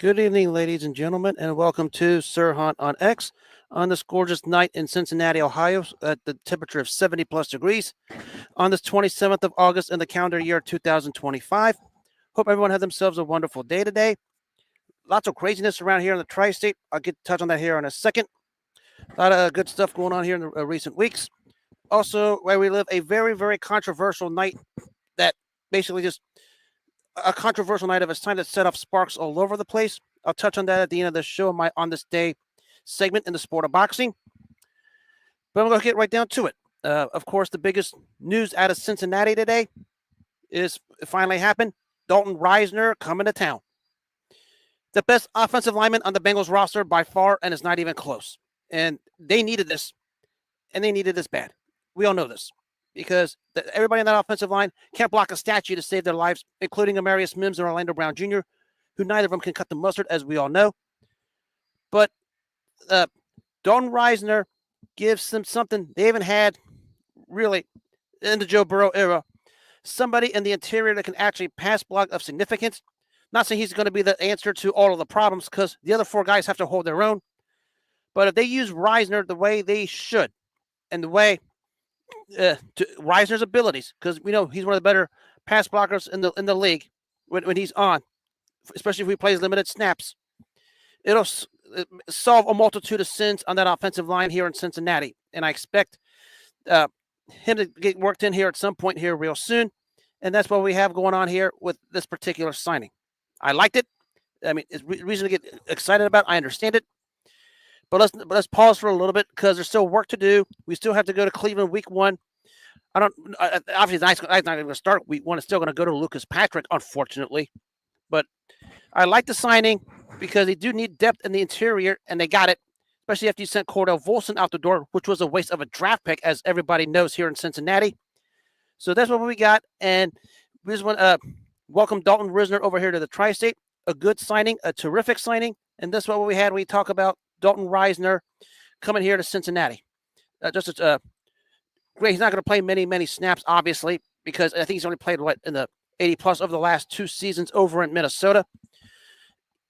Good evening, ladies and gentlemen, and welcome to Sir Hunt on X on this gorgeous night in Cincinnati, Ohio, at the temperature of 70 plus degrees on this 27th of August in the calendar year 2025. Hope everyone had themselves a wonderful day today. Lots of craziness around here in the tri-state. I'll get to touch on that here in a second. A lot of good stuff going on here in the recent weeks. Also, where we live, a very, very controversial night that basically just a controversial night of its time that set off sparks all over the place. I'll touch on that at the end of the show, my On This Day segment in the sport of boxing. But I'm going to get right down to it. Of course, the biggest news out of Cincinnati today is it finally happened. Dalton Risner coming to town. The best offensive lineman on the Bengals roster by far, and it's not even close. And they needed this, and they needed this bad. We all know this. Because everybody on that offensive line can't block a statue to save their lives, including Amarius Mims and Orlando Brown Jr., who neither of them can cut the mustard, as we all know. But Dalton Risner gives them something they haven't had, really, in the Joe Burrow era. Somebody in the interior that can actually pass block of significance. Not saying he's going to be the answer to all of the problems, because the other four guys have to hold their own. But if they use Risner the way they should, and the way to Risner's abilities, because we know he's one of the better pass blockers in the league when he's on, especially if he plays limited snaps. It'll solve a multitude of sins on that offensive line here in Cincinnati, and I expect him to get worked in here at some point here real soon, and that's what we have going on here with this particular signing. I liked it. I mean, it's reason to get excited about. I understand it. But let's pause for a little bit because there's still work to do. We still have to go to Cleveland week 1. Obviously, it's not going to start week 1. It's still going to go to Lucas Patrick, unfortunately. But I like the signing because they do need depth in the interior, and they got it, especially after you sent Cordell Volson out the door, which was a waste of a draft pick, as everybody knows here in Cincinnati. So that's what we got. And we just want to welcome Dalton Risner over here to the Tri-State. A good signing, a terrific signing. And that's what we had when we talk about Dalton Risner coming here to Cincinnati. Great. He's not going to play many snaps, obviously, because I think he's only played in the 80 plus over the last 2 seasons over in Minnesota.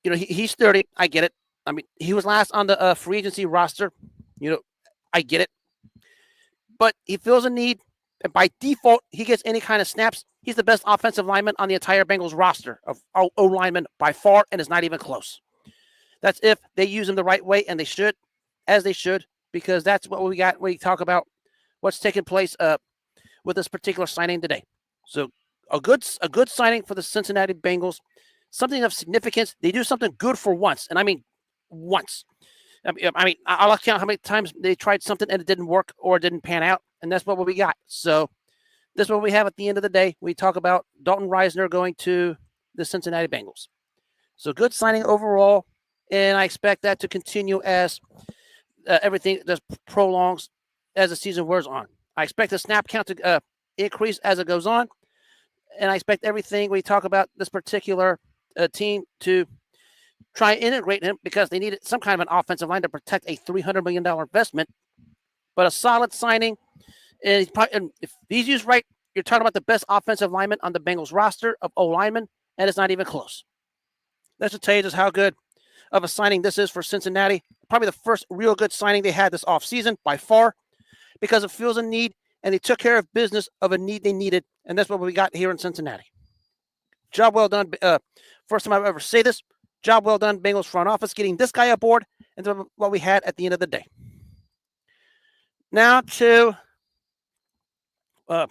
You know, he's 30. I get it. I mean, he was last on the free agency roster. You know, I get it. But he feels a need, and by default, he gets any kind of snaps. He's the best offensive lineman on the entire Bengals roster of O linemen by far, and it's not even close. That's if they use him the right way, and they should, because that's what we got when we talk about what's taking place with this particular signing today. So a good signing for the Cincinnati Bengals, something of significance. They do something good for once, and I mean once. I mean, I'll count how many times they tried something and it didn't work or it didn't pan out, and that's what we got. So this is what we have at the end of the day. We talk about Dalton Risner going to the Cincinnati Bengals. So good signing overall. And I expect that to continue as everything just prolongs as the season wears on. I expect the snap count to increase as it goes on. And I expect everything we talk about this particular team to try and integrate him because they needed some kind of an offensive line to protect a $300 million investment. But a solid signing. And if he's used right, you're talking about the best offensive lineman on the Bengals roster of O linemen, and it's not even close. That should tell you just how good of a signing this is for Cincinnati. Probably the first real good signing they had this offseason by far because it feels a need, and they took care of business of a need they needed, and that's what we got here in Cincinnati. Job well done. First time I've ever say this. Job well done, Bengals front office, getting this guy aboard, and that's what we had at the end of the day. Now to the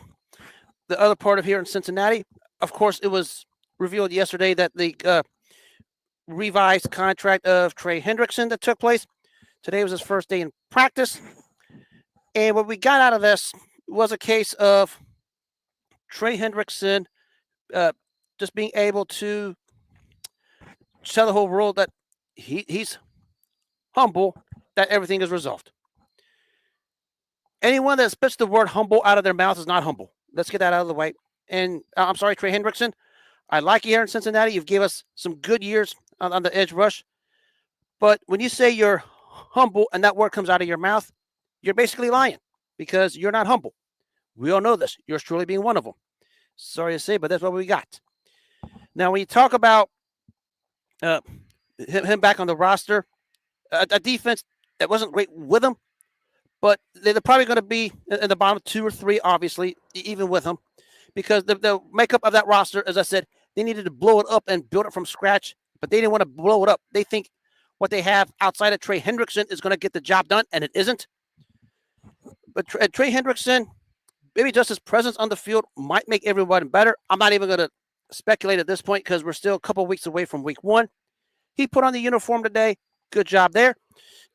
other part of here in Cincinnati. Of course, it was revealed yesterday that the revised contract of Trey Hendrickson that took place. Today was his first day in practice. And what we got out of this was a case of Trey Hendrickson just being able to tell the whole world that he's humble, that everything is resolved. Anyone that spits the word humble out of their mouth is not humble. Let's get that out of the way. And I'm sorry, Trey Hendrickson. I like you here in Cincinnati. You've gave us some good years on the edge rush. But when you say you're humble and that word comes out of your mouth, you're basically lying because you're not humble. We all know this. Yours truly being one of them. Sorry to say, but that's what we got. Now, when you talk about him back on the roster. A defense that wasn't great with him, but they're probably going to be in the bottom 2 or 3, obviously, even with him, because the makeup of that roster, as I said, they needed to blow it up and build it from scratch, but they didn't want to blow it up. They think what they have outside of Trey Hendrickson is going to get the job done, and it isn't. But Trey Hendrickson, maybe just his presence on the field might make everyone better. I'm not even going to speculate at this point because we're still a couple weeks away from week 1. He put on the uniform today. Good job there.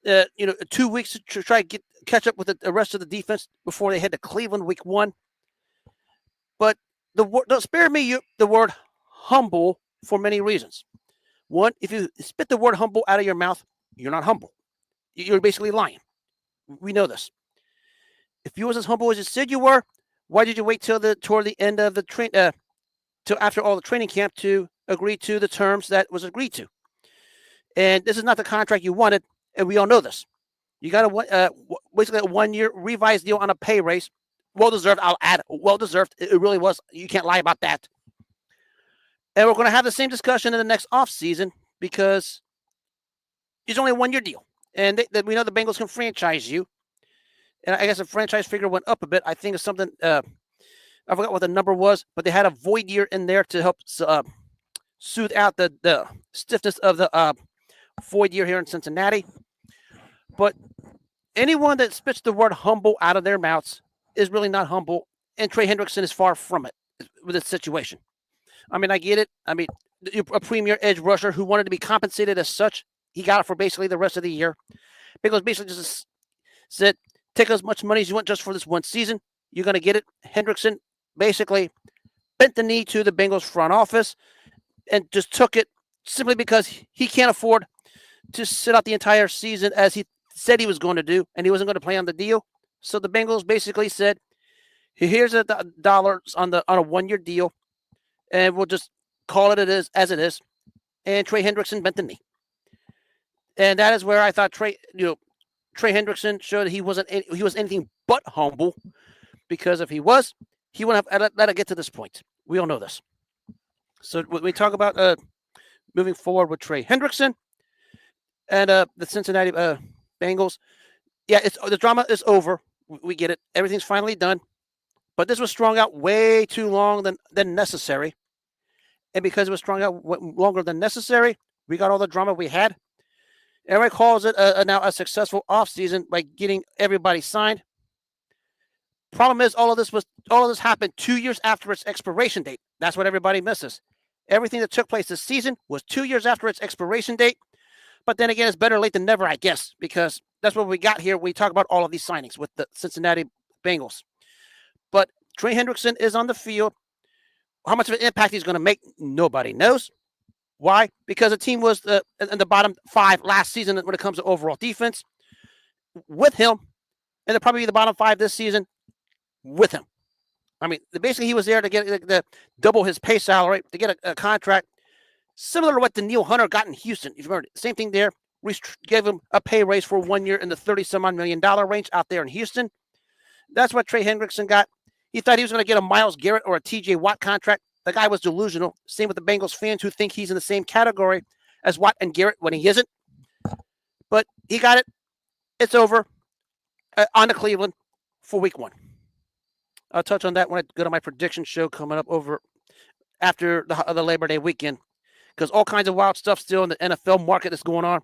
2 weeks to try to catch up with the rest of the defense before they head to Cleveland week 1. But don't spare me the word humble for many reasons. One, if you spit the word humble out of your mouth, you're not humble. You're basically lying. We know this. If you was as humble as you said you were, why did you wait toward the end of the till after all the training camp to agree to the terms that was agreed to? And this is not the contract you wanted, and we all know this. You got basically a 1-year revised deal on a pay raise. Well-deserved, I'll add. Well-deserved. It really was. You can't lie about that. And we're going to have the same discussion in the next offseason because it's only a 1-year deal. And we know the Bengals can franchise you. And I guess the franchise figure went up a bit. I think it's something, I forgot what the number was, but they had a void year in there to help soothe out the stiffness of the void year here in Cincinnati. But anyone that spits the word humble out of their mouths is really not humble, and Trey Hendrickson is far from it with this situation. I mean, I get it. I mean, a premier edge rusher who wanted to be compensated as such, he got it for basically the rest of the year. Bengals basically just said, take as much money as you want just for this one season. You're going to get it. Hendrickson basically bent the knee to the Bengals front office and just took it simply because he can't afford to sit out the entire season as he said he was going to do, and he wasn't going to play on the deal. So the Bengals basically said, here's the dollars on a 1-year deal, and we'll just call it as it is. And Trey Hendrickson bent the knee. And that is where I thought Trey Hendrickson showed he was anything but humble, because if he was, he wouldn't have let it get to this point. We all know this. So when we talk about moving forward with Trey Hendrickson and the Cincinnati Bengals, yeah, the drama is over. We get it. Everything's finally done. But this was strung out way too long than necessary. And because it was strung out longer than necessary, we got all the drama we had. Everybody calls it now a successful offseason by getting everybody signed. Problem is, all of this happened 2 years after its expiration date. That's what everybody misses. Everything that took place this season was 2 years after its expiration date. But then again, it's better late than never, I guess, because that's what we got here when we talk about all of these signings with the Cincinnati Bengals. But Trey Hendrickson is on the field. How much of an impact he's going to make, nobody knows. Why? Because the team was in the bottom 5 last season when it comes to overall defense with him, and they'll probably be the bottom 5 this season with him. I mean, basically he was there to get the double his pay salary, to get a contract similar to what Danielle Hunter got in Houston. If you remember, same thing there. We gave him a pay raise for 1 year in the $30-some-odd million range out there in Houston. That's what Trey Hendrickson got. He thought he was going to get a Myles Garrett or a TJ Watt contract. The guy was delusional. Same with the Bengals fans who think he's in the same category as Watt and Garrett when he isn't. But he got it. It's over on to Cleveland for week 1. I'll touch on that when I go to my prediction show coming up over after the Labor Day weekend, because all kinds of wild stuff still in the NFL market is going on.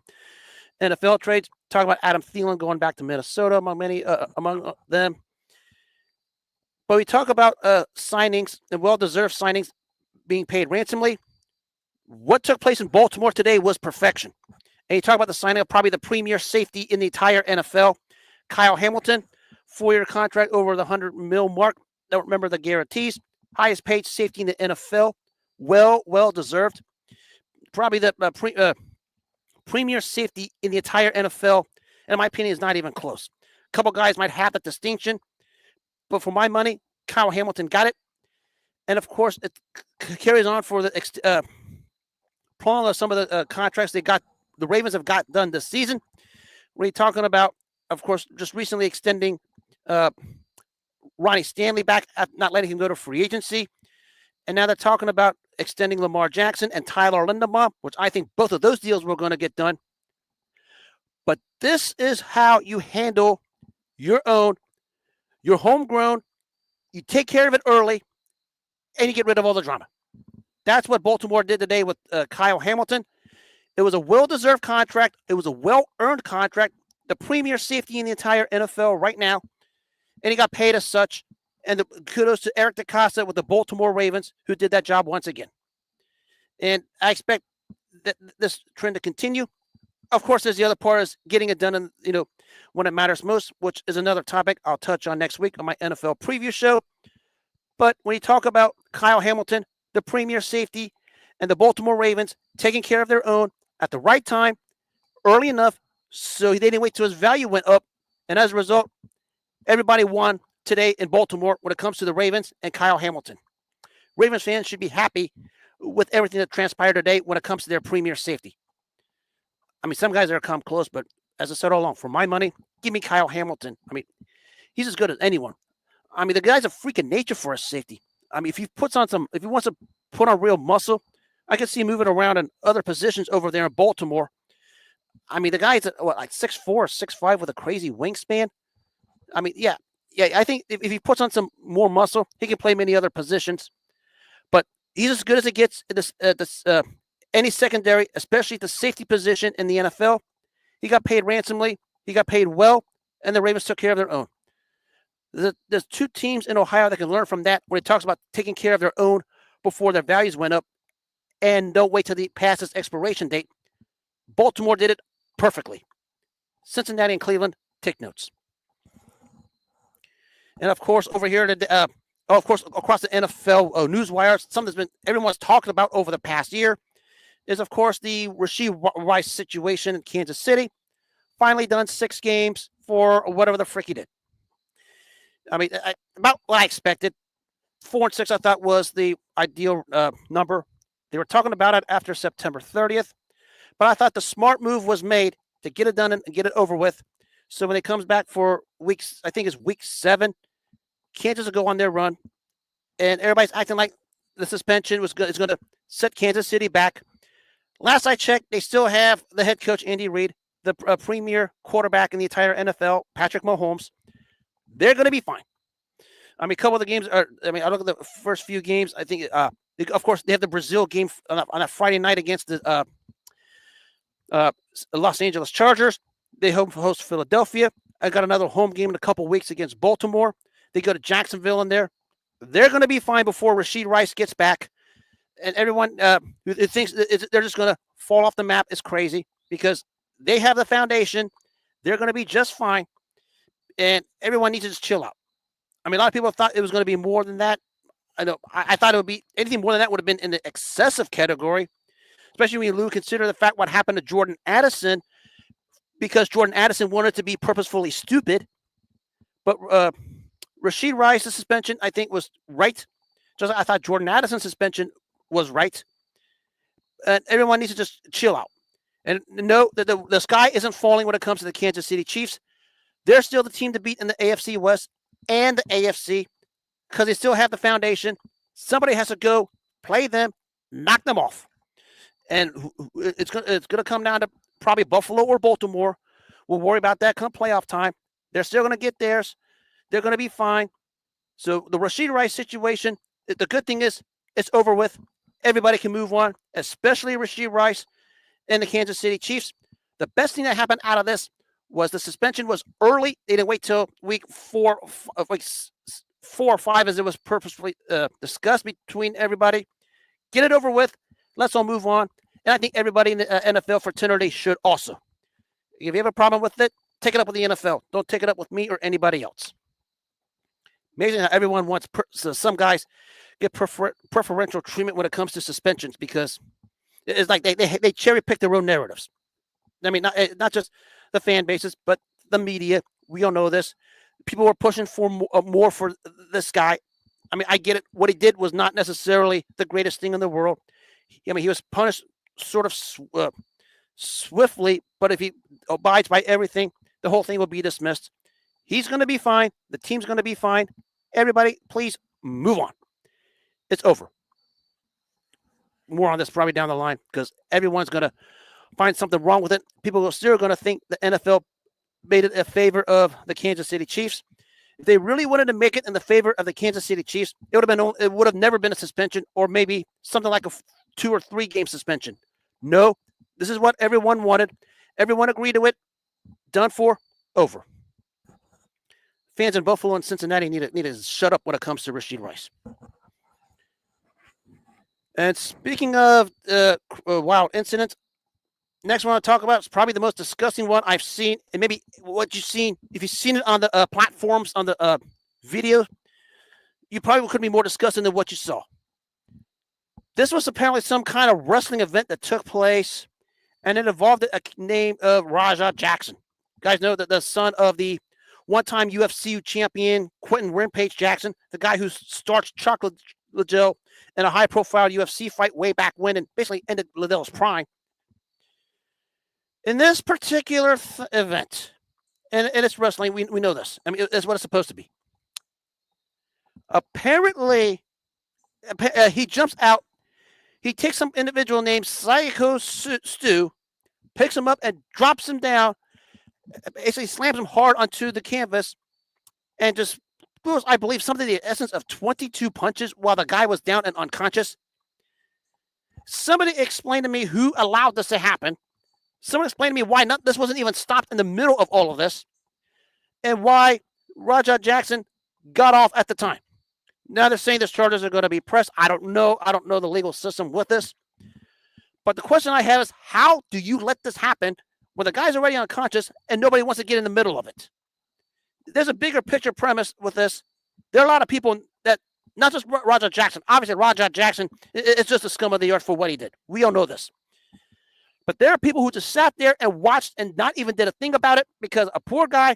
NFL trades, talking about Adam Thielen going back to Minnesota among them. But we talk about signings and well-deserved signings being paid ransomly. What took place in Baltimore today was perfection. And you talk about the signing of probably the premier safety in the entire NFL, Kyle Hamilton, 4-year contract over the $100 million mark. Don't remember the guarantees. Highest paid safety in the NFL. Well deserved. Probably the premier safety in the entire NFL. And in my opinion, is not even close. A couple guys might have that distinction. But for my money, Kyle Hamilton got it. And of course, it carries on for the prolong of some of the contracts the Ravens have got done this season. We're talking about, of course, just recently extending Ronnie Stanley back, not letting him go to free agency. And now they're talking about extending Lamar Jackson and Tyler Linderbaum, which I think both of those deals were going to get done. But this is how you handle your homegrown. You take care of it early, and you get rid of all the drama. That's what Baltimore did today with Kyle Hamilton. It was a well-deserved contract. It was a well-earned contract. The premier safety in the entire NFL right now. And he got paid as such. And kudos to Eric DeCosta with the Baltimore Ravens, who did that job once again. And I expect this trend to continue. Of course, there's the other part is getting it done, when it matters most, which is another topic I'll touch on next week on my NFL preview show. But when you talk about Kyle Hamilton, the premier safety, and the Baltimore Ravens taking care of their own at the right time, early enough, so they didn't wait till his value went up. And as a result, everybody won today in Baltimore when it comes to the Ravens and Kyle Hamilton. Ravens fans should be happy with everything that transpired today when it comes to their premier safety. I mean, some guys are come close, but as I said all along, for my money, give me Kyle Hamilton. I mean, he's as good as anyone. I mean, the guy's a freak of nature for a safety. I mean, if he wants to put on real muscle, I can see him moving around in other positions over there in Baltimore. I mean, the guy's like 6'4", 6'5" with a crazy wingspan. I mean, yeah. I think if he puts on some more muscle, he can play many other positions. But he's as good as it gets at any secondary, especially the safety position in the NFL. He got paid ransomly. He got paid well, and the Ravens took care of their own. There's two teams in Ohio that can learn from that when it talks about taking care of their own before their values went up and don't wait till the past its expiration date. Baltimore did it perfectly. Cincinnati and Cleveland, take notes. And of course, over here, across the NFL news wires, something that's everyone's talking about over the past year is, of course, the Rashee Rice situation in Kansas City. Finally done 6 games for whatever the frick he did. I mean, about what I expected. 4-6, I thought, was the ideal number. They were talking about it after September 30th. But I thought the smart move was made to get it done and get it over with. So when it comes back for weeks, I think it's week 7, Kansas will go on their run. And everybody's acting like the suspension is going to set Kansas City back. Last I checked, they still have the head coach, Andy Reid, the premier quarterback in the entire NFL, Patrick Mahomes. They're going to be fine. I mean, a couple of the games I look at the first few games. I think, of course, they have the Brazil game on a Friday night against the Los Angeles Chargers. They host Philadelphia. I got another home game in a couple weeks against Baltimore. They go to Jacksonville in there. They're going to be fine before Rashee Rice gets back. And everyone who thinks they're just going to fall off the map is crazy because they have the foundation. They're going to be just fine. And everyone needs to just chill out. I mean, a lot of people thought it was going to be more than that. I know. I thought it would be anything more than that would have been in the excessive category, especially when you consider the fact what happened to Jordan Addison, because Jordan Addison wanted to be purposefully stupid. But Rashee Rice's suspension, I think, was right. Just I thought Jordan Addison's suspension was right. And everyone needs to just chill out and know that the sky isn't falling when it comes to the Kansas City Chiefs. They're still the team to beat in the AFC West and the AFC because they still have the foundation. Somebody has to go play them, knock them off. And it's going to come down to probably Buffalo or Baltimore. We'll worry about that come playoff time. They're still going to get theirs. They're going to be fine. So the Rashee Rice situation, the good thing is it's over with. Everybody can move on, especially Rashee Rice and the Kansas City Chiefs. The best thing that happened out of this was the suspension was early. They didn't wait till week 4 or 5 as it was purposefully discussed between everybody. Get it over with. Let's all move on. And I think everybody in the NFL fraternity should also. If you have a problem with it, take it up with the NFL. Don't take it up with me or anybody else. Amazing how everyone wants, some guys get preferential treatment when it comes to suspensions because it's like they cherry pick their own narratives. I mean, not just the fan bases, but the media. We all know this. People were pushing for more for this guy. I mean, I get it. What he did was not necessarily the greatest thing in the world. I mean, he was punished sort of swiftly, but if he abides by everything, the whole thing will be dismissed. He's going to be fine. The team's going to be fine. Everybody, please move on. It's over. more on this probably down the line because everyone's going to find something wrong with it. People are still going to think the NFL made it a favor of the Kansas City Chiefs. If they really wanted to make it in the favor of the Kansas City Chiefs, it would have never been a suspension or maybe something like a 2 or 3 game suspension. No, this is what everyone wanted. Everyone agreed to it. Done for, over. Fans in Buffalo and Cincinnati need to shut up when it comes to Rashee Rice. And speaking of wild incidents, next one I want to talk about is probably the most disgusting one I've seen, and maybe what you've seen. If you've seen it on the platforms, on the video, you probably couldn't be more disgusting than what you saw. This was apparently some kind of wrestling event that took place, and it involved a name of Rashee Jackson. You guys know that the son of the one-time UFC champion Quentin Rampage Jackson, the guy who starched Chocolate Liddell in a high-profile UFC fight way back when and basically ended Liddell's prime. In this particular event, and it's wrestling, we know this. I mean, it's what it's supposed to be. Apparently, he jumps out. He takes some individual named Syko Stu, picks him up and drops him down, basically slams him hard onto the canvas, and just throws, I believe, something in the essence of 22 punches while the guy was down and unconscious. Somebody explain to me who allowed this to happen. Someone explain to me why this wasn't even stopped in the middle of all of this, and why Rashee Jackson got off at the time. Now they're saying the charges are going to be pressed. I don't know. I don't know the legal system with this. But the question I have is, how do you let this happen when the guy's already unconscious and nobody wants to get in the middle of it? There's a bigger picture premise with this. There are a lot of people that, not just Rashee Jackson. Obviously, Rashee Jackson is just a scum of the earth for what he did. We all know this. But there are people who just sat there and watched and not even did a thing about it because a poor guy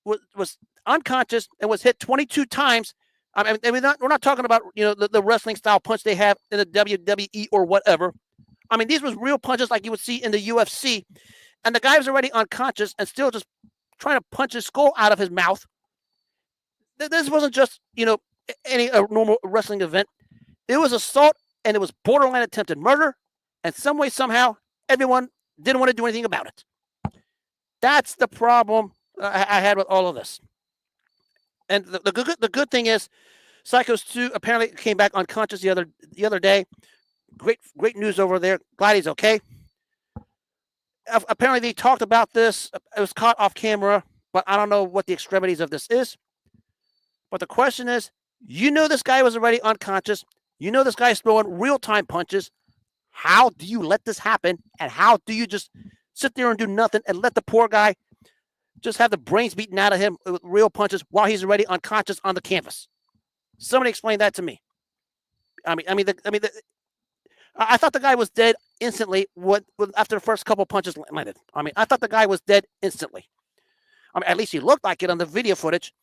was unconscious and was hit 22 times. I mean, we're not talking about the wrestling style punch they have in the WWE or whatever. I mean, these was real punches like you would see in the UFC, and the guy was already unconscious and still just trying to punch his skull out of his mouth. This wasn't just any normal wrestling event. It was assault, and it was borderline attempted murder, and some way somehow everyone didn't want to do anything about it. That's the problem I had with all of this. And the good thing is, Syko Stu apparently came back unconscious the other day. Great news over there. Glad he's okay. Apparently they talked about this. It was caught off camera, but I don't know what the extremities of this is. But the question is, this guy was already unconscious. This guy's throwing real-time punches. How do you let this happen? And how do you just sit there and do nothing and let the poor guy just have the brains beaten out of him with real punches while he's already unconscious on the canvas? Somebody explain that to me. I thought the guy was dead instantly after the first couple punches landed. I thought the guy was dead instantly. At least he looked like it on the video footage.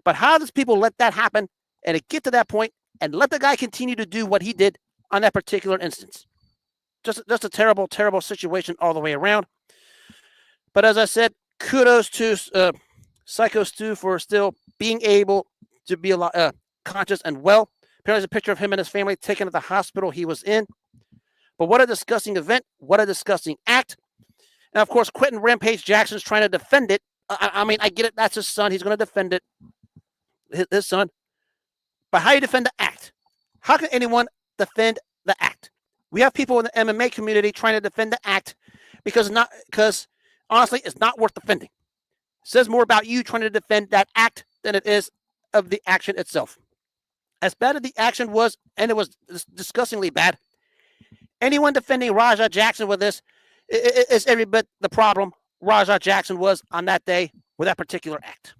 But how does people let that happen and it get to that point and let the guy continue to do what he did on that particular instance? Just a terrible, terrible situation all the way around. But as I said, kudos to Syko Stu for still being able to be conscious and well. Apparently, there's a picture of him and his family taken to the hospital he was in. But what a disgusting event. What a disgusting act. And, of course, Quentin Rampage Jackson's trying to defend it. I get it. That's his son. He's going to defend it. His son. But how do you defend the act? How can anyone defend the act? We have people in the MMA community trying to defend the act because honestly, it's not worth defending. It says more about you trying to defend that act than it is of the action itself. As bad as the action was, and it was disgustingly bad, anyone defending Rashee Jackson with this is every bit the problem Rashee Jackson was on that day with that particular act.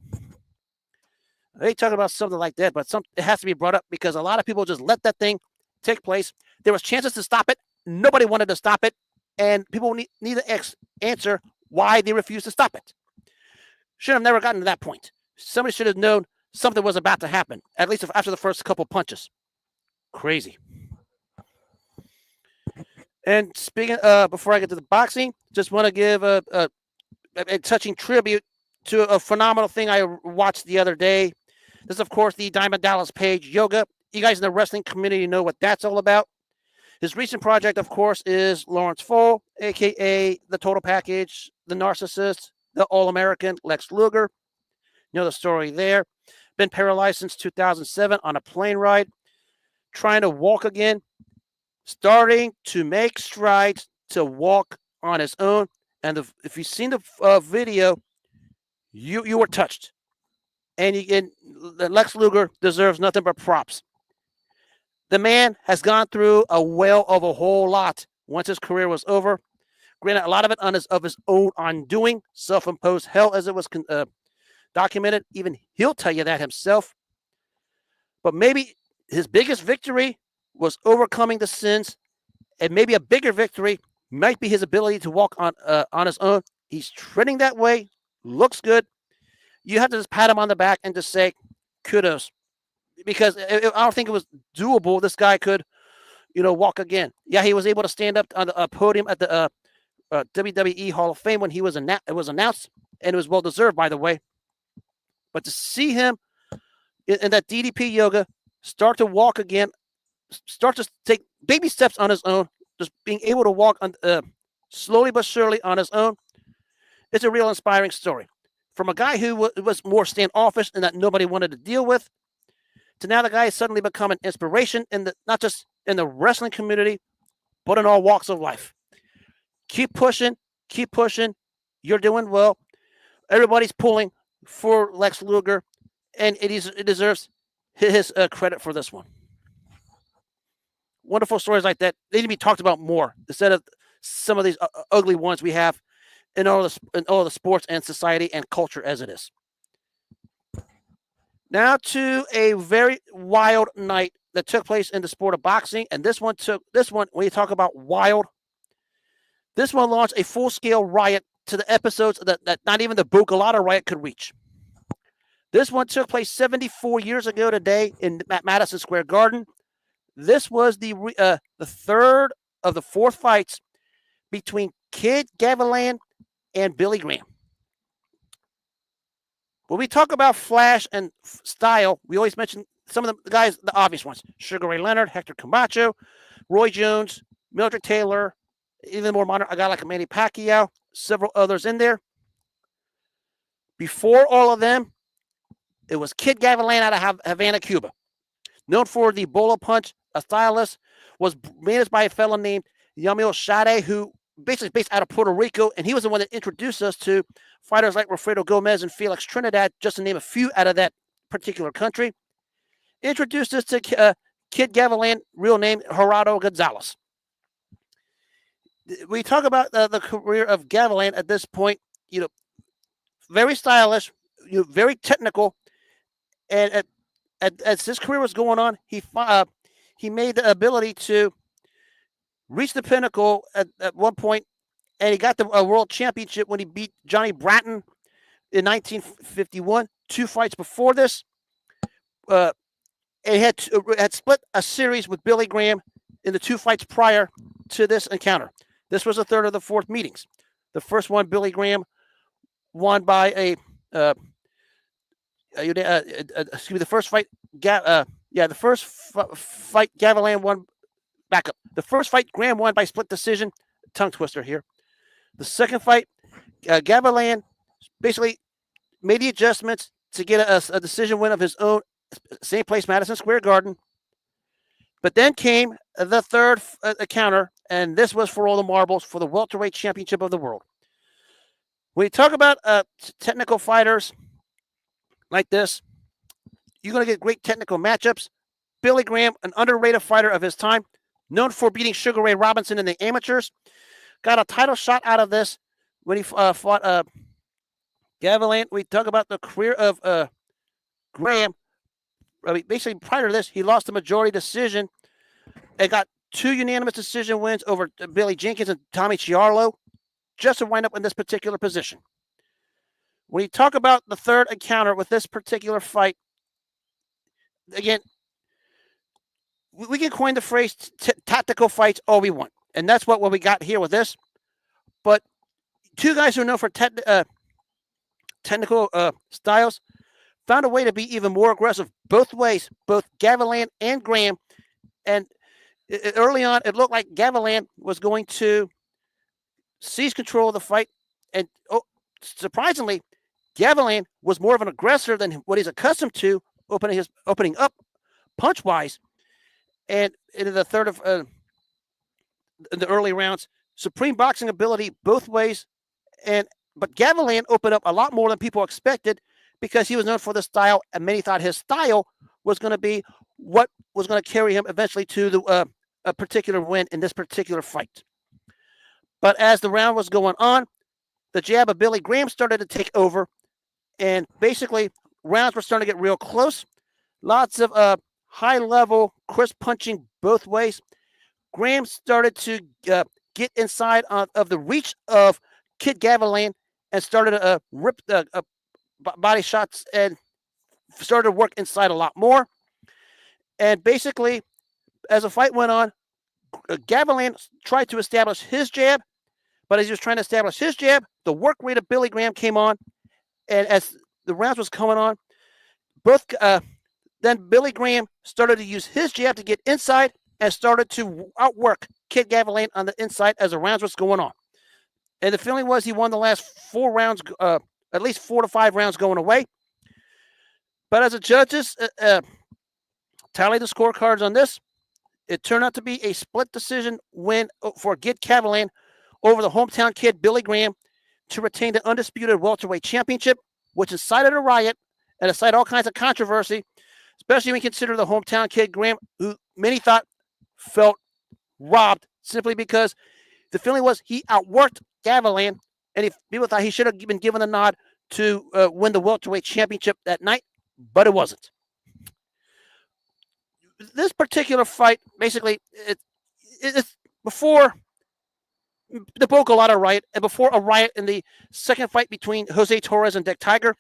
They talk about something like that, but it has to be brought up because a lot of people just let that thing take place. There was chances to stop it. Nobody wanted to stop it, and people need to answer why they refused to stop it. Should have never gotten to that point. Somebody should have known something was about to happen, at least after the first couple punches. Crazy. And speaking, before I get to the boxing, just want to give a touching tribute to a phenomenal thing I watched the other day. This is, of course, the Diamond Dallas Page Yoga. You guys in the wrestling community know what that's all about. His recent project, of course, is Lawrence Foal, a.k.a. the Total Package, the Narcissist, the All-American Lex Luger. You know the story there. Been paralyzed since 2007 on a plane ride. Trying to walk again. Starting to make strides to walk on his own. And if you've seen the video, you were touched. And Lex Luger deserves nothing but props. The man has gone through a whale of a whole lot once his career was over. Granted, a lot of it of his own undoing, self-imposed hell, as it was documented. Even he'll tell you that himself. But maybe his biggest victory was overcoming the sins, and maybe a bigger victory might be his ability to walk on his own. He's trending that way. Looks good. You have to just pat him on the back and just say, kudos. Because I don't think it was doable. This guy could, walk again. Yeah, he was able to stand up on the podium at the WWE Hall of Fame when it was announced, and it was well deserved, by the way. But to see him in that DDP yoga start to walk again, start to take baby steps on his own, just being able to walk slowly but surely on his own, it's a real inspiring story. From a guy who was more standoffish and that nobody wanted to deal with, to now the guy has suddenly become an inspiration not just in the wrestling community, but in all walks of life. Keep pushing. You're doing well. Everybody's pulling for Lex Luger, and it deserves his credit for this one. Wonderful stories like that. They need to be talked about more instead of some of these ugly ones we have in all the sports and society and culture as it is. Now to a very wild night that took place in the sport of boxing, and this one, when you talk about wild, this one launched a full-scale riot to the episodes that not even the Golota riot could reach. This one took place 74 years ago today in Madison Square Garden. This was the third of the fourth fights between Kid Gavilan and Billy Graham. When we talk about flash and style, we always mention some of the guys, the obvious ones. Sugar Ray Leonard, Hector Camacho, Roy Jones, Mildred Taylor, even more modern, a guy like a Manny Pacquiao, several others in there. Before all of them, it was Kid Gavilan out of Havana, Cuba. Known for the bolo punch, a stylist, was managed by a fellow named Yamil Shade, who basically based out of Puerto Rico, and he was the one that introduced us to fighters like Wilfredo Gomez and Felix Trinidad, just to name a few out of that particular country. Introduced us to Kid Gavilan, real name Gerardo Gonzalez. We talk about the career of Gavilan at this point, very stylish, very technical, and as his career was going on, he made the ability to reach the pinnacle at one point, and he got the world championship when he beat Johnny Bratton in 1951. 2 fights before this, and had split a series with Billy Graham in the 2 fights prior to this encounter. This was the third of the fourth meetings. The first one, Billy Graham won by the first fight. The first fight Gavilan won. Back up. The first fight Graham won by split decision. Tongue twister here. The second fight, Gavilan basically made the adjustments to get a decision win of his own. Same place, Madison Square Garden. But then came the third encounter, and this was for all the marbles for the welterweight championship of the world. When you talk about technical fighters like this, you're going to get great technical matchups. Billy Graham, an underrated fighter of his time, known for beating Sugar Ray Robinson in the amateurs, got a title shot out of this when he fought Gavilan. We talk about the career of Graham. Basically, prior to this, he lost the majority decision and got 2 unanimous decision wins over Billy Jenkins and Tommy Chiarlo, just to wind up in this particular position. When you talk about the third encounter with this particular fight, again, we can coin the phrase tactical fights all we want. And that's what we got here with this. But 2 guys who are known for technical styles found a way to be even more aggressive both ways, both Gavilan and Graham. And Early on, it looked like Gavilan was going to seize control of the fight, and surprisingly, Gavilan was more of an aggressor than what he's accustomed to, opening up punch wise, and in the third of in the early rounds, supreme boxing ability both ways, but Gavilan opened up a lot more than people expected because he was known for the style, and many thought his style was going to be what was going to carry him eventually to a particular win in this particular fight. But as the round was going on, the jab of Billy Graham started to take over, and basically rounds were starting to get real close. Lots of high-level, crisp punching both ways. Graham started to get inside of the reach of Kid Gavilan and started to rip body shots and started to work inside a lot more. And basically, as the fight went on, Gavilan tried to establish his jab, but as he was trying to establish his jab, the work rate of Billy Graham came on, and as the rounds was coming on, then Billy Graham started to use his jab to get inside and started to outwork Kid Gavilan on the inside as the rounds was going on. And the feeling was he won the last 4 rounds, at least 4 to 5 rounds going away. But as the judges tallied the scorecards on this, it turned out to be a split decision win for Kid Gavilan over the hometown kid Billy Graham to retain the undisputed welterweight championship, which incited a riot and incited all kinds of controversy, especially when you consider the hometown kid Graham, who many thought felt robbed simply because the feeling was he outworked Gavilan, and people thought he should have been given a nod to win the welterweight championship that night, but it wasn't. This particular fight, basically, it's before the Golota riot and before a riot in the second fight between Jose Torres and Dick Tiger.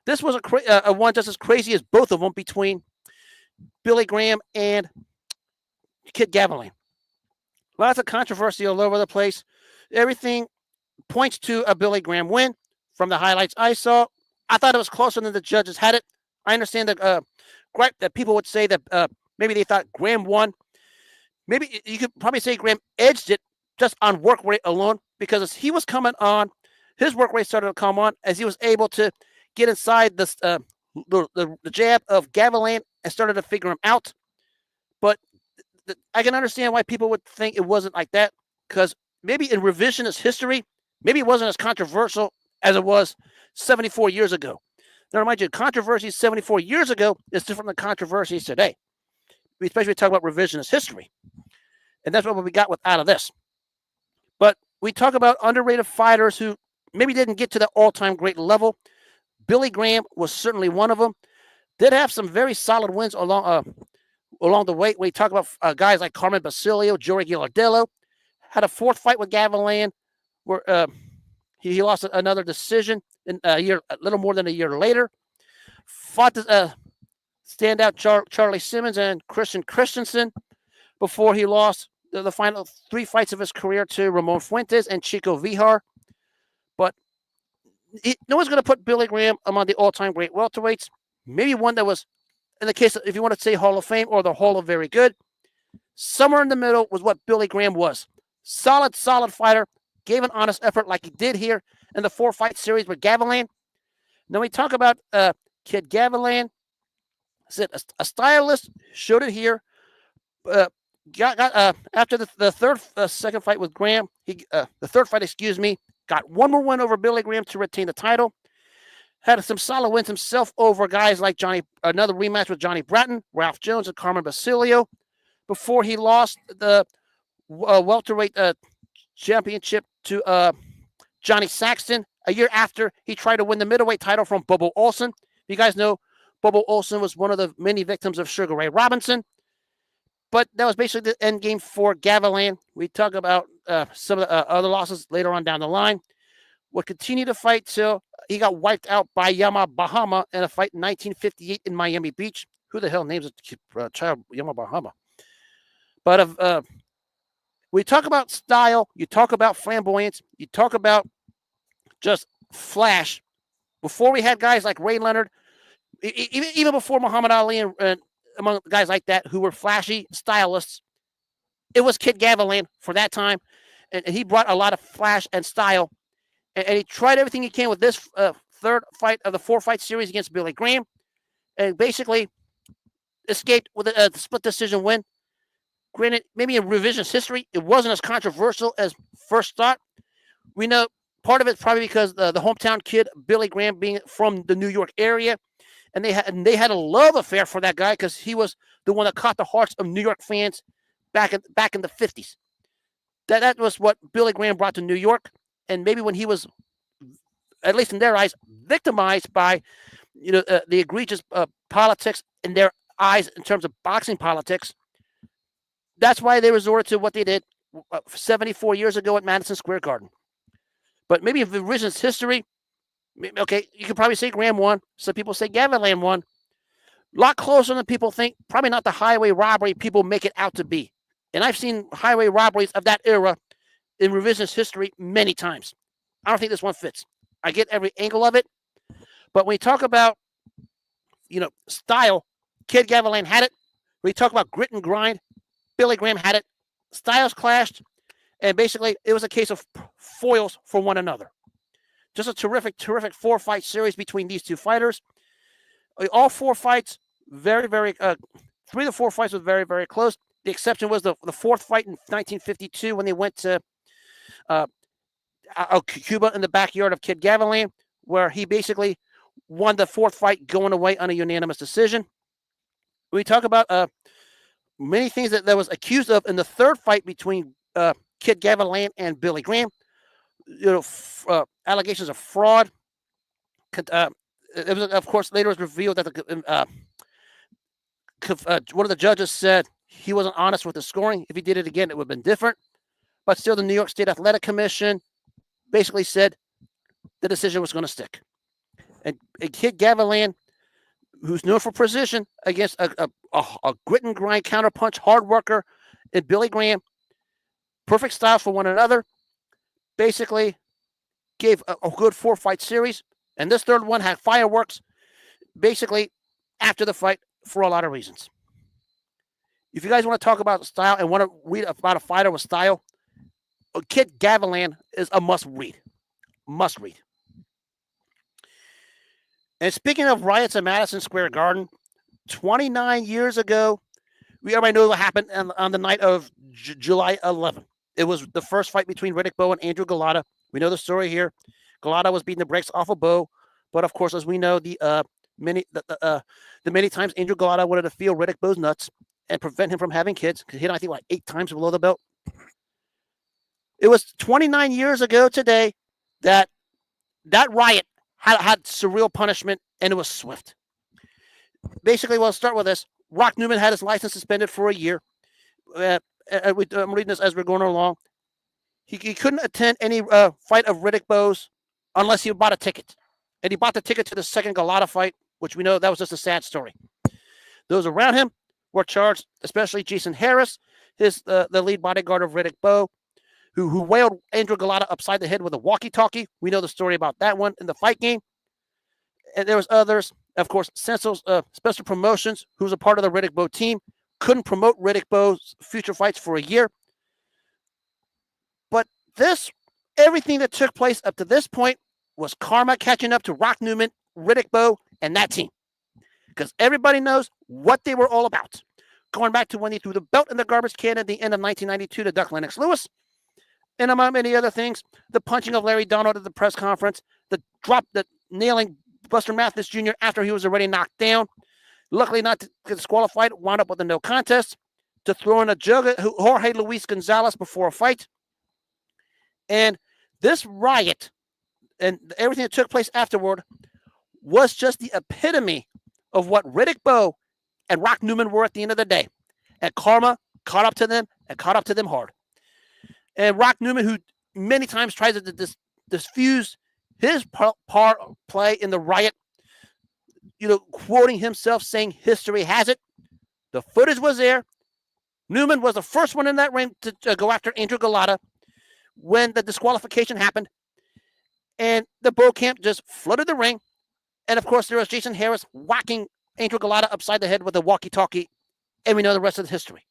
This was a one just as crazy as both of them between Billy Graham and Kid Gavilan. Lots of controversy all over the place. Everything points to a Billy Graham win. From the highlights I saw, I thought it was closer than the judges had it. I understand that that people would say that maybe they thought Graham won. Maybe you could probably say Graham edged it just on work rate alone, because as he was coming on, his work rate started to come on as he was able to get inside the jab of Gavilan and started to figure him out. But I can understand why people would think it wasn't like that, because maybe in revisionist history, maybe it wasn't as controversial as it was 74 years ago. Now, remind you, controversies 74 years ago is different than controversies today. We especially talk about revisionist history. And that's what we got out of this. But we talk about underrated fighters who maybe didn't get to the all-time great level. Billy Graham was certainly one of them. Did have some very solid wins along the way. We talk about guys like Carmen Basilio, Joey Gilardello. Had a 4th fight with Gavilan where he lost another decision in a little more than a year later. Fought the standout Charlie Simmons and Christian Christensen before he lost the final 3 fights of his career to Ramon Fuentes and Chico Vijar. But no one's going to put Billy Graham among the all-time great welterweights. Maybe one that was, in the case of, if you want to say Hall of Fame or the Hall of Very Good, somewhere in the middle was what Billy Graham was. Solid fighter. Gave an honest effort like he did here in the 4-fight series with Gavilan. Now we talk about Kid Gavilan. Said a stylist showed it here. After the second fight with Graham, the third fight, got one more win over Billy Graham to retain the title. Had some solid wins himself over guys like another rematch with Johnny Bratton, Ralph Jones, and Carmen Basilio, before he lost the welterweight championship to Johnny Saxton a year after he tried to win the middleweight title from Bobo Olsen. You guys know Bobo Olsen was one of the many victims of Sugar Ray Robinson. But that was basically the end game for Gavilan. We talk about some of the other losses later on down the line. Would continue to fight till he got wiped out by Yama Bahama in a fight in 1958 in Miami Beach. Who the hell names a child Yama Bahama? But we talk about style, you talk about flamboyance, you talk about just flash. Before we had guys like Ray Leonard, even before Muhammad Ali and among guys like that who were flashy stylists, it was Kid Gavilan for that time, and he brought a lot of flash and style, and he tried everything he can with this third fight of the 4-fight series against Billy Graham, and basically escaped with a split decision win. Granted, maybe in revisionist history, it wasn't as controversial as first thought. We know part of it's probably because the hometown kid, Billy Graham, being from the New York area, and they had a love affair for that guy because he was the one that caught the hearts of New York fans back in the 50s. That was what Billy Graham brought to New York, and maybe when he was, at least in their eyes, victimized by the egregious politics in their eyes in terms of boxing politics. That's why they resorted to what they did 74 years ago at Madison Square Garden. But maybe in revisionist history, okay, you could probably say Graham won. Some people say Gavilan won. A lot closer than people think. Probably not the highway robbery people make it out to be. And I've seen highway robberies of that era in revisionist history many times. I don't think this one fits. I get every angle of it. But when we talk about, style, Kid Gavilan had it. When we talk about grit and grind, Billy Graham had it. Styles clashed. And basically, it was a case of foils for one another. Just a terrific 4-fight series between these two fighters. All 4 fights, very, very, 3 of the 4 fights were very, very close. The exception was the 4th fight in 1952 when they went to Cuba in the backyard of Kid Gavilan, where he basically won the 4th fight going away on a unanimous decision. We talk about many things that was accused of in the 3rd fight between Kid Gavilan and Billy Graham. Allegations of fraud. It was, of course, later was revealed that one of the judges said he wasn't honest with the scoring. If he did it again, it would have been different. But still, the New York State Athletic Commission basically said the decision was going to stick. And Kid Gavilan, who's known for precision against a grit and grind counterpunch hard worker, and Billy Graham, perfect style for one another, basically gave a good 4-fight series. And this 3rd one had fireworks basically after the fight for a lot of reasons. If you guys want to talk about style and want to read about a fighter with style, Kid Gavilan is a must read. Must read. And speaking of riots at Madison Square Garden, 29 years ago, everybody knows what happened on the night of July 11th. It was the first fight between Riddick Bowe and Andrew Golota. We know the story here. Golota was beating the brakes off of Bowe, but of course, as we know, the many times Andrew Golota wanted to feel Riddick Bowe's nuts and prevent him from having kids. He hit, I think, 8 times below the belt. It was 29 years ago today that riot had surreal punishment, and it was swift. Basically, we'll start with this. Rock Newman had his license suspended for a year. I'm reading this as we're going along. He couldn't attend any fight of Riddick Bowe's unless he bought a ticket. And he bought the ticket to the second Golota fight, which we know that was just a sad story. Those around him were charged, especially Jason Harris, the lead bodyguard of Riddick Bowe, who wailed Andrew Golota upside the head with a walkie-talkie. We know the story about that one in the fight game. And there was others. Of course, Sensel's Special Promotions, who was a part of the Riddick Bowe team, couldn't promote Riddick Bowe's future fights for a year. But everything that took place up to this point was karma catching up to Rock Newman, Riddick Bowe, and that team. Because everybody knows what they were all about. Going back to when he threw the belt in the garbage can at the end of 1992 to duck Lennox Lewis. And among many other things, the punching of Larry Donald at the press conference, the nailing Buster Mathis Jr. after he was already knocked down. Luckily not to get disqualified, wound up with a no contest. To throw in a jug at Jorge Luis Gonzalez before a fight. And this riot and everything that took place afterward was just the epitome of what Riddick Bowe and Rock Newman were at the end of the day. And karma caught up to them and caught up to them hard. And Rock Newman, who many times tries to diffuse his play in the riot, quoting himself saying history has it. The footage was there. Newman was the first one in that ring to go after Andrew Golota when the disqualification happened. And the Bowe camp just flooded the ring. And of course, there was Jason Harris whacking Andrew Golota upside the head with a walkie-talkie. And we know the rest of the history.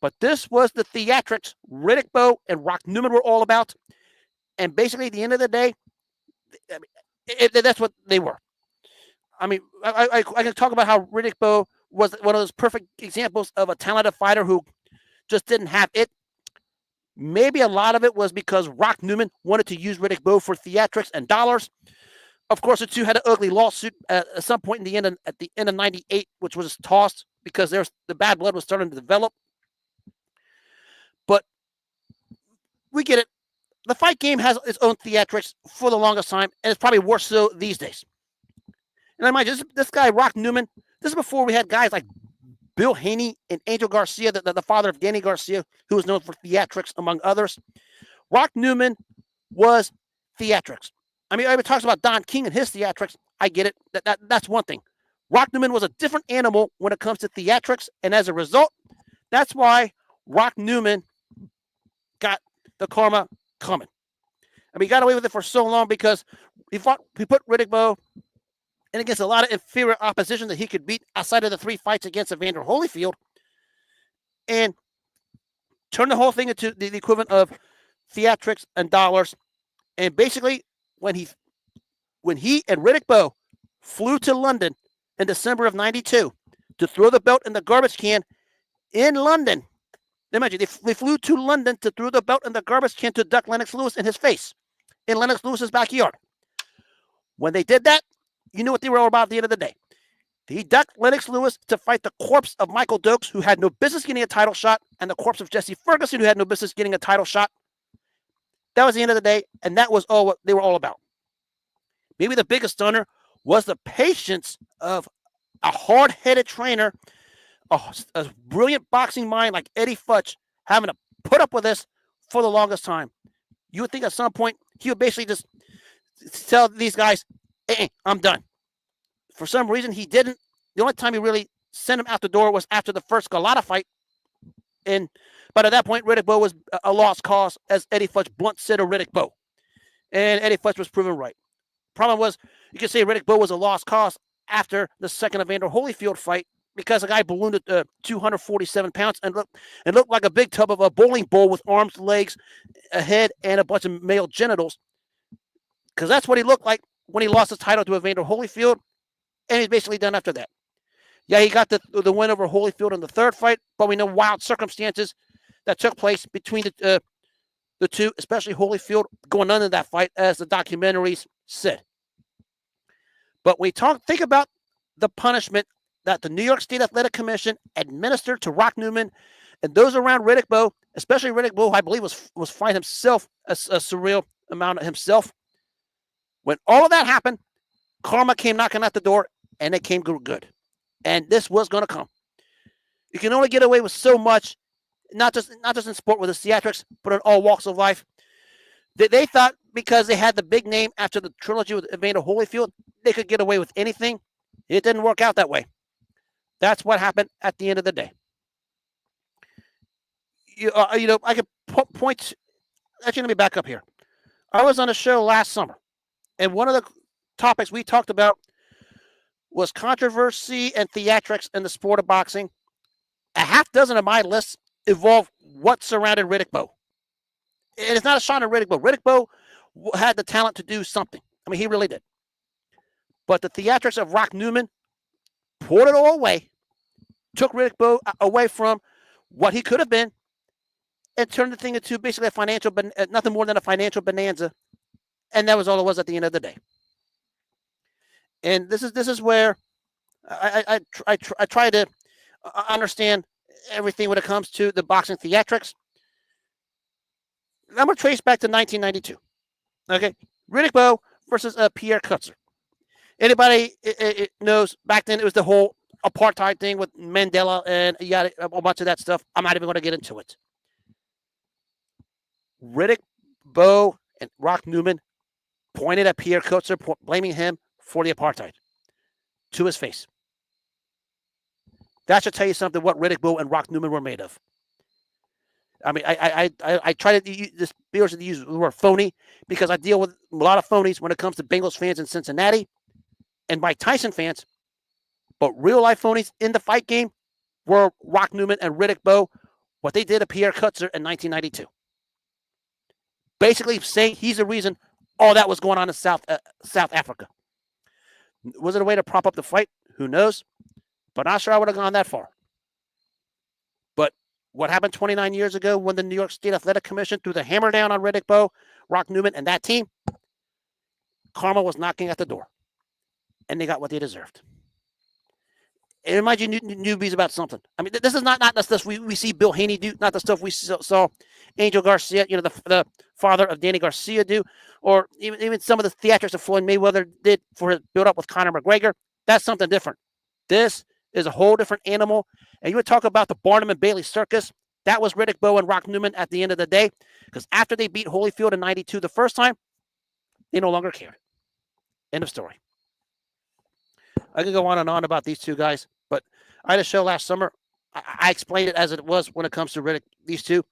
But this was the theatrics Riddick Bowe and Rock Newman were all about. And basically, at the end of the day, that's what they were. I mean, I can talk about how Riddick Bowe was one of those perfect examples of a talented fighter who just didn't have it. Maybe a lot of it was because Rock Newman wanted to use Riddick Bowe for theatrics and dollars. Of course, the two had an ugly lawsuit at some point at the end of '98, which was tossed because the bad blood was starting to develop. But we get it. The fight game has its own theatrics for the longest time, and it's probably worse so these days. And I mind you, this guy, Rock Newman, this is before we had guys like Bill Haney and Angel Garcia, the father of Danny Garcia, who was known for theatrics, among others. Rock Newman was theatrics. I mean, everybody talks about Don King and his theatrics. I get it. That's one thing. Rock Newman was a different animal when it comes to theatrics, and as a result, that's why Rock Newman got the karma coming. I mean, he got away with it for so long because he put Riddick Bowe and against a lot of inferior opposition that he could beat outside of the 3 fights against Evander Holyfield, and turned the whole thing into the equivalent of theatrics and dollars. And basically, when he and Riddick Bowe flew to London in December of '92 to throw the belt in the garbage can in London, imagine they flew to London to throw the belt in the garbage can to duck Lennox Lewis in his face in Lennox Lewis's backyard. When they did that, you knew what they were all about at the end of the day. He ducked Lennox Lewis to fight the corpse of Michael Dokes, who had no business getting a title shot, and the corpse of Jesse Ferguson, who had no business getting a title shot. That was the end of the day, and that was all what they were all about. Maybe the biggest stunner was the patience of a hard-headed trainer, a brilliant boxing mind like Eddie Futch, having to put up with this for the longest time. You would think at some point he would basically just tell these guys, hey, I'm done. For some reason, he didn't. The only time he really sent him out the door was after the first Golota fight. But at that point, Riddick Bowe was a lost cause, as Eddie Futch blunt said to Riddick Bowe. And Eddie Futch was proven right. Problem was, you could say Riddick Bowe was a lost cause after the second Evander Holyfield fight because the guy ballooned at 247 pounds and looked like a big tub of a bowling ball with arms, legs, a head, and a bunch of male genitals. Because that's what he looked like when he lost his title to Evander Holyfield, and he's basically done after that. Yeah, he got the win over Holyfield in the third fight, but we know wild circumstances that took place between the two, especially Holyfield going under that fight, as the documentaries said. But we think about the punishment that the New York State Athletic Commission administered to Rock Newman and those around Riddick Bowe, especially Riddick Bowe, I believe was fined himself a surreal amount of himself. When all of that happened, karma came knocking at the door, and it came good. And this was going to come. You can only get away with so much, not just in sport with the theatrics, but in all walks of life. They thought because they had the big name after the trilogy with Evander Holyfield, they could get away with anything. It didn't work out that way. That's what happened at the end of the day. I could point. Actually, let me back up here. I was on a show last summer, and one of the topics we talked about was controversy and theatrics in the sport of boxing. A half dozen of my lists involve what surrounded Riddick Bowe. And it's not a shot at Riddick Bowe. Riddick Bowe had the talent to do something. I mean, he really did. But the theatrics of Rock Newman poured it all away, took Riddick Bowe away from what he could have been, and turned the thing into basically nothing more than a financial bonanza. And that was all it was at the end of the day. And this is where I try to understand everything when it comes to the boxing theatrics. I'm going to trace back to 1992. Okay, Riddick Bowe versus Pierre Kutzer. Anybody knows back then it was the whole apartheid thing with Mandela and a bunch of that stuff. I'm not even going to get into it. Riddick Bowe and Rock Newman pointed at Pierre Kutzer, blaming him for the apartheid to his face. That should tell you something what Riddick Bowe and Rock Newman were made of. I mean, I try to use the word phony because I deal with a lot of phonies when it comes to Bengals fans in Cincinnati and Mike Tyson fans. But real life phonies in the fight game were Rock Newman and Riddick Bowe what they did to Pierre Kutzer in 1992. Basically saying he's the reason all that was going on in South Africa. Was it a way to prop up the fight? Who knows? But not sure I would have gone that far. But what happened 29 years ago when the New York State Athletic Commission threw the hammer down on Riddick Bowe, Rock Newman, and that team, karma was knocking at the door. And they got what they deserved. It reminds you newbies about something. I mean, this is not the stuff we see Bill Haney do, not the stuff we saw Angel Garcia, the father of Danny Garcia do, or even some of the theatrics that Floyd Mayweather did for his build-up with Conor McGregor. That's something different. This is a whole different animal. And you would talk about the Barnum and Bailey circus. That was Riddick Bowe and Rock Newman at the end of the day, because after they beat Holyfield in 92 the first time, they no longer cared. End of story. I could go on and on about these two guys, but I had a show last summer. I explained it as it was when it comes to Riddick, these two,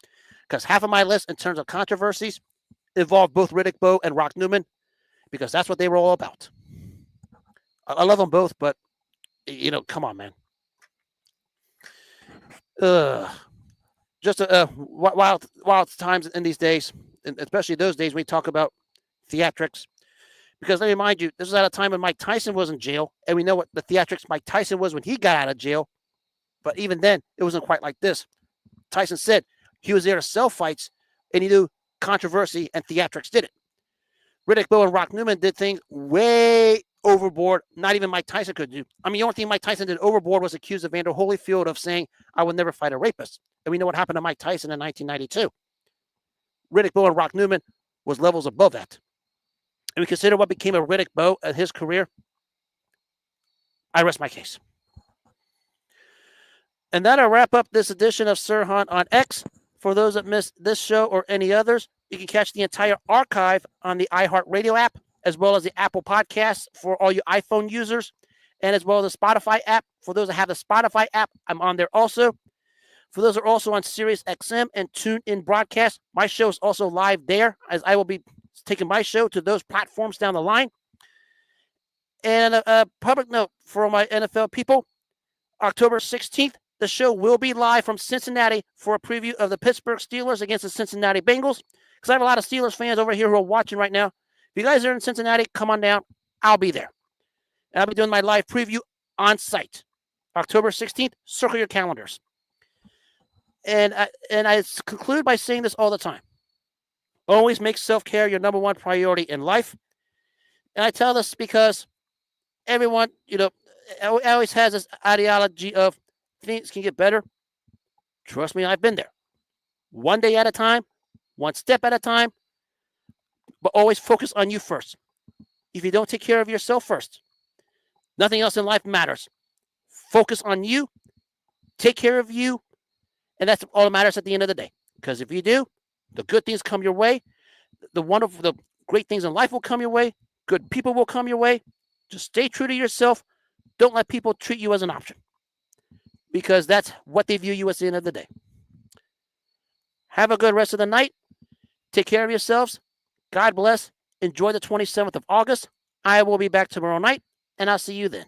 because half of my list in terms of controversies involved both Riddick Bowe and Rock Newman, because that's what they were all about. I love them both, but, come on, man. Just wild times in these days, and especially those days when we talk about theatrics. Because let me remind you, this was at a time when Mike Tyson was in jail, and we know what the theatrics Mike Tyson was when he got out of jail. But even then, it wasn't quite like this. Tyson said he was there to sell fights, and he knew controversy and theatrics did it. Riddick Bowe and Rock Newman did things way overboard, not even Mike Tyson could do. I mean, the only thing Mike Tyson did overboard was accuse Evander Holyfield of saying, I would never fight a rapist. And we know what happened to Mike Tyson in 1992. Riddick Bowe and Rock Newman was levels above that. And we consider what became of Riddick Bowe and his career. I rest my case. And that'll wrap up this edition of Sir Hunt on X. For those that missed this show or any others, you can catch the entire archive on the iHeartRadio app, as well as the Apple Podcasts for all you iPhone users, and as well as the Spotify app. For those that have the Spotify app, I'm on there also. For those that are also on Sirius XM and TuneIn Broadcast, my show is also live there, as I will be taking my show to those platforms down the line. And a public note for my NFL people, October 16th, the show will be live from Cincinnati for a preview of the Pittsburgh Steelers against the Cincinnati Bengals, because I have a lot of Steelers fans over here who are watching right now. If you guys are in Cincinnati, come on down. I'll be there. And I'll be doing my live preview on site. October 16th, circle your calendars. And I conclude by saying this all the time. Always make self-care your number one priority in life. And I tell this because everyone, always has this ideology of things can get better. Trust me, I've been there. One day at a time, one step at a time, but always focus on you first. If you don't take care of yourself first, nothing else in life matters. Focus on you, take care of you, and that's all that matters at the end of the day. Because if you do, the good things come your way. The great things in life will come your way. Good people will come your way. Just stay true to yourself. Don't let people treat you as an option, because that's what they view you as at the end of the day. Have a good rest of the night. Take care of yourselves. God bless. Enjoy the 27th of August. I will be back tomorrow night, and I'll see you then.